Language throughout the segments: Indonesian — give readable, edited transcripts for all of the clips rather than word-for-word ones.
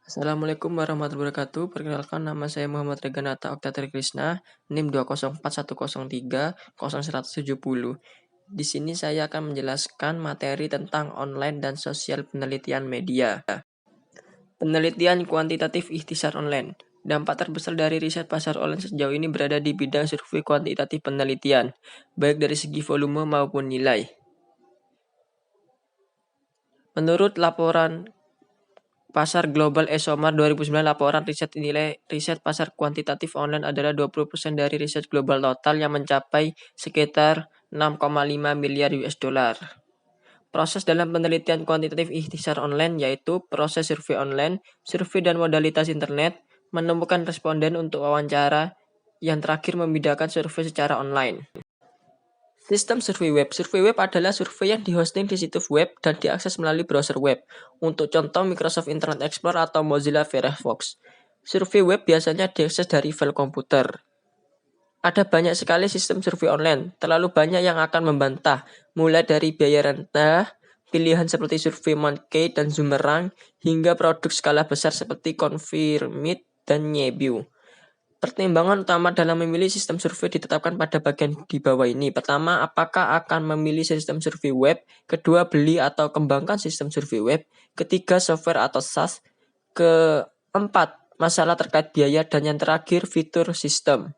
Assalamualaikum warahmatullahi wabarakatuh. Perkenalkan nama saya Muhammad Reganata Oktatri Krisna, NIM 20411300170. Di sini saya akan menjelaskan materi tentang online dan sosial penelitian media. Penelitian kuantitatif ikhtisar online. Dampak terbesar dari riset pasar online sejauh ini berada di bidang survei kuantitatif penelitian, baik dari segi volume maupun nilai. Menurut laporan Pasar Global ESOMAR 2009, laporan nilai riset pasar kuantitatif online adalah 20% dari riset global total yang mencapai sekitar 6,5 miliar US dollar. Proses dalam penelitian kuantitatif ikhtisar online yaitu proses survei online, survei dan modalitas internet, menemukan responden untuk wawancara, yang terakhir membedakan survei secara online. Sistem survei web. Survei web adalah survei yang dihosting di situs web dan diakses melalui browser web. Untuk contoh Microsoft Internet Explorer atau Mozilla Firefox. Survei web biasanya diakses dari file komputer. Ada banyak sekali sistem survei online, terlalu banyak yang akan membantah, mulai dari biaya rendah, pilihan seperti survei Monkey dan Zoomerang, hingga produk skala besar seperti Confirmit dan Nyebu. Pertimbangan utama dalam memilih sistem survei ditetapkan pada bagian di bawah ini. Pertama, apakah akan memilih sistem survei web? Kedua, beli atau kembangkan sistem survei web. Ketiga, software atau SaaS. Keempat, masalah terkait biaya. Dan yang terakhir, fitur sistem.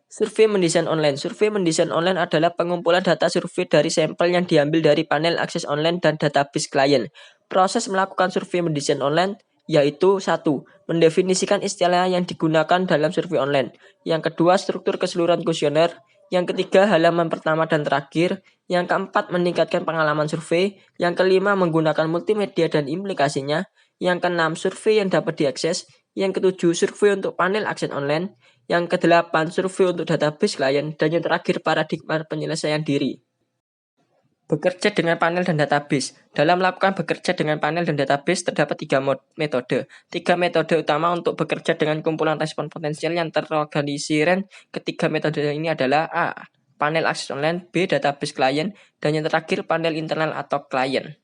Survei mendesain online. Survei mendesain online adalah pengumpulan data survei dari sampel yang diambil dari panel akses online dan database klien. Proses melakukan survei mendesain online yaitu 1. Mendefinisikan istilah yang digunakan dalam survei online. Yang kedua, struktur keseluruhan kuesioner. Yang ketiga, halaman pertama dan terakhir. Yang keempat, meningkatkan pengalaman survei. Yang kelima, menggunakan multimedia dan implikasinya. Yang keenam, survei yang dapat diakses. Yang ketujuh, survei untuk panel akses online. Yang kedelapan, survei untuk database klien. Dan yang terakhir, paradigma penyelesaian diri. Bekerja dengan panel dan database. Dalam melakukan bekerja dengan panel dan database, terdapat 3 metode. 3 metode utama untuk bekerja dengan kumpulan respon potensial yang terorganisir. Ketiga metode ini adalah A. Panel akses online, B. Database klien, dan yang terakhir panel internal atau klien.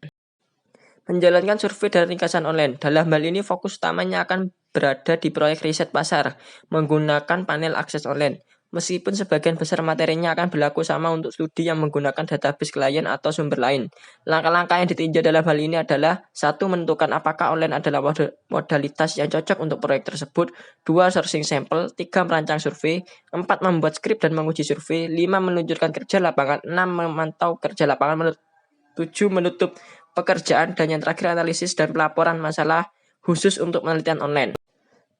Menjalankan survei dan ringkasan online. Dalam hal ini fokus utamanya akan berada di proyek riset pasar menggunakan panel akses online. Meskipun sebagian besar materinya akan berlaku sama untuk studi yang menggunakan database klien atau sumber lain. Langkah-langkah yang ditinjau dalam hal ini adalah 1. Menentukan apakah online adalah modalitas yang cocok untuk proyek tersebut. 2. Sourcing sampel. 3. Merancang survei. 4. Membuat skrip dan menguji survei. 5. Menunjukkan kerja lapangan. 6. Memantau kerja lapangan. 7. Menutup pekerjaan. Dan yang terakhir analisis dan pelaporan masalah khusus untuk penelitian online.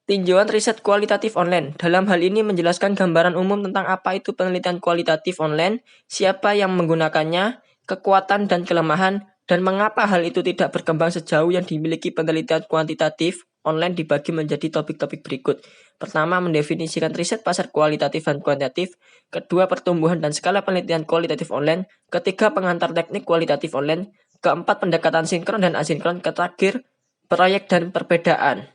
Tinjauan riset kualitatif online. Dalam hal ini menjelaskan gambaran umum tentang apa itu penelitian kualitatif online, siapa yang menggunakannya, kekuatan dan kelemahan, dan mengapa hal itu tidak berkembang sejauh yang dimiliki penelitian kuantitatif online dibagi menjadi topik-topik berikut. Pertama, mendefinisikan riset pasar kualitatif dan kuantitatif. Kedua, pertumbuhan dan skala penelitian kualitatif online. Ketiga, pengantar teknik kualitatif online. Keempat, pendekatan sinkron dan asinkron. Terakhir, proyek dan perbedaan.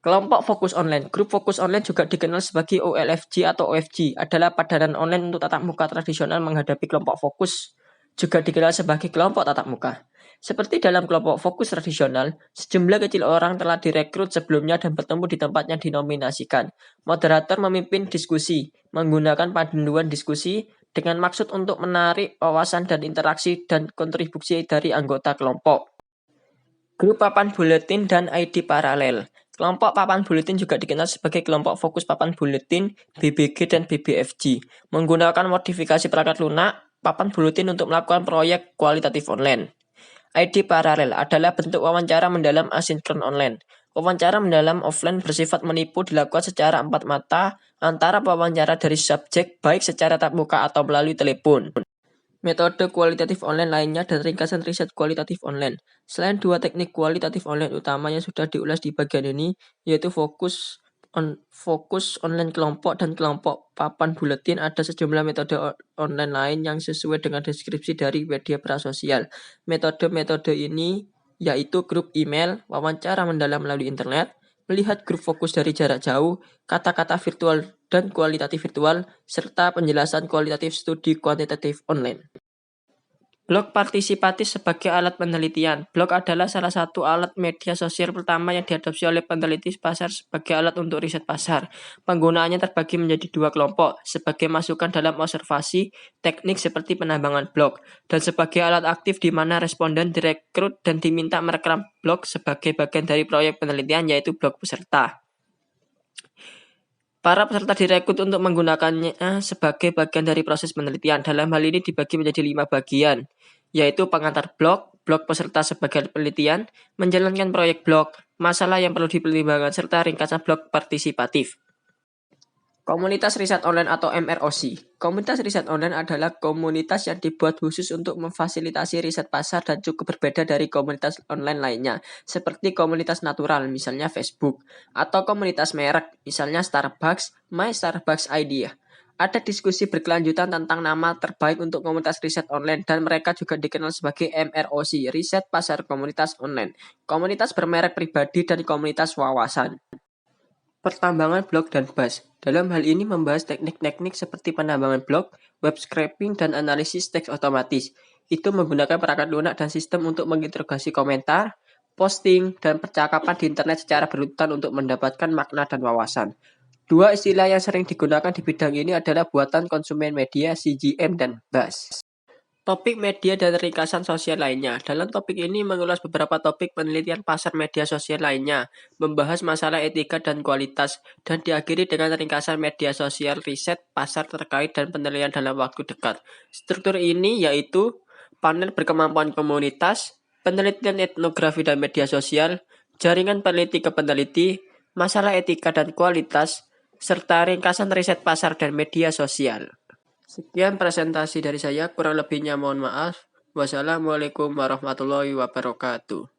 Kelompok fokus online. Grup fokus online juga dikenal sebagai OLFG atau OFG, adalah padanan online untuk tatap muka tradisional menghadapi kelompok fokus, juga dikenal sebagai kelompok tatap muka. Seperti dalam kelompok fokus tradisional, sejumlah kecil orang telah direkrut sebelumnya dan bertemu di tempatnya dinominasikan. Moderator memimpin diskusi, menggunakan panduan diskusi dengan maksud untuk menarik wawasan dan interaksi dan kontribusi dari anggota kelompok. Grup papan buletin dan ID paralel. Kelompok papan buletin juga dikenal sebagai kelompok fokus papan buletin, BBG dan BBFG. Menggunakan modifikasi perangkat lunak, papan buletin untuk melakukan proyek kualitatif online. ID paralel adalah bentuk wawancara mendalam asinkron online. Wawancara mendalam offline bersifat menipu dilakukan secara empat mata antara pewawancara dari subjek baik secara tatap muka atau melalui telepon. Metode kualitatif online lainnya dan ringkasan riset kualitatif online. Selain dua teknik kualitatif online utama yang sudah diulas di bagian ini, yaitu fokus online kelompok dan kelompok papan buletin, ada sejumlah metode online lain yang sesuai dengan deskripsi dari media prasosial. Metode-metode ini yaitu grup email, wawancara mendalam melalui internet, melihat grup fokus dari jarak jauh, kata-kata virtual dan kualitatif virtual, serta penjelasan kualitatif studi kuantitatif online. Blog partisipatif sebagai alat penelitian. Blog adalah salah satu alat media sosial pertama yang diadopsi oleh peneliti pasar sebagai alat untuk riset pasar. Penggunaannya terbagi menjadi dua kelompok, sebagai masukan dalam observasi, teknik seperti penambangan blog, dan sebagai alat aktif di mana responden direkrut dan diminta merekam blog sebagai bagian dari proyek penelitian, yaitu blog peserta. Para peserta direkrut untuk menggunakannya sebagai bagian dari proses penelitian. Dalam hal ini dibagi menjadi 5 bagian, yaitu pengantar blog, blog peserta sebagai penelitian, menjalankan proyek blog, masalah yang perlu dipertimbangkan, serta ringkasan blog partisipatif. Komunitas Riset Online atau MROC. Komunitas riset online adalah komunitas yang dibuat khusus untuk memfasilitasi riset pasar dan cukup berbeda dari komunitas online lainnya, seperti komunitas natural, misalnya Facebook, atau komunitas merek, misalnya Starbucks, My Starbucks Idea. Ada diskusi berkelanjutan tentang nama terbaik untuk komunitas riset online dan mereka juga dikenal sebagai MROC, Riset Pasar Komunitas Online, komunitas bermerek pribadi dan komunitas wawasan. Pertambangan blog dan BAS. Dalam hal ini membahas teknik-teknik seperti penambangan blog, web scraping, dan analisis teks otomatis. Itu menggunakan perangkat lunak dan sistem untuk menginterogasi komentar, posting, dan percakapan di internet secara berurutan untuk mendapatkan makna dan wawasan. Dua istilah yang sering digunakan di bidang ini adalah buatan konsumen media (CGM) dan BAS. Topik media dan ringkasan sosial lainnya. Dalam topik ini mengulas beberapa topik penelitian pasar media sosial lainnya, membahas masalah etika dan kualitas, dan diakhiri dengan ringkasan media sosial riset pasar terkait dan penelitian dalam waktu dekat. Struktur ini yaitu panel berkemampuan komunitas, penelitian etnografi dan media sosial, jaringan peneliti ke peneliti, masalah etika dan kualitas, serta ringkasan riset pasar dan media sosial. Sekian presentasi dari saya, kurang lebihnya mohon maaf. Wassalamualaikum warahmatullahi wabarakatuh.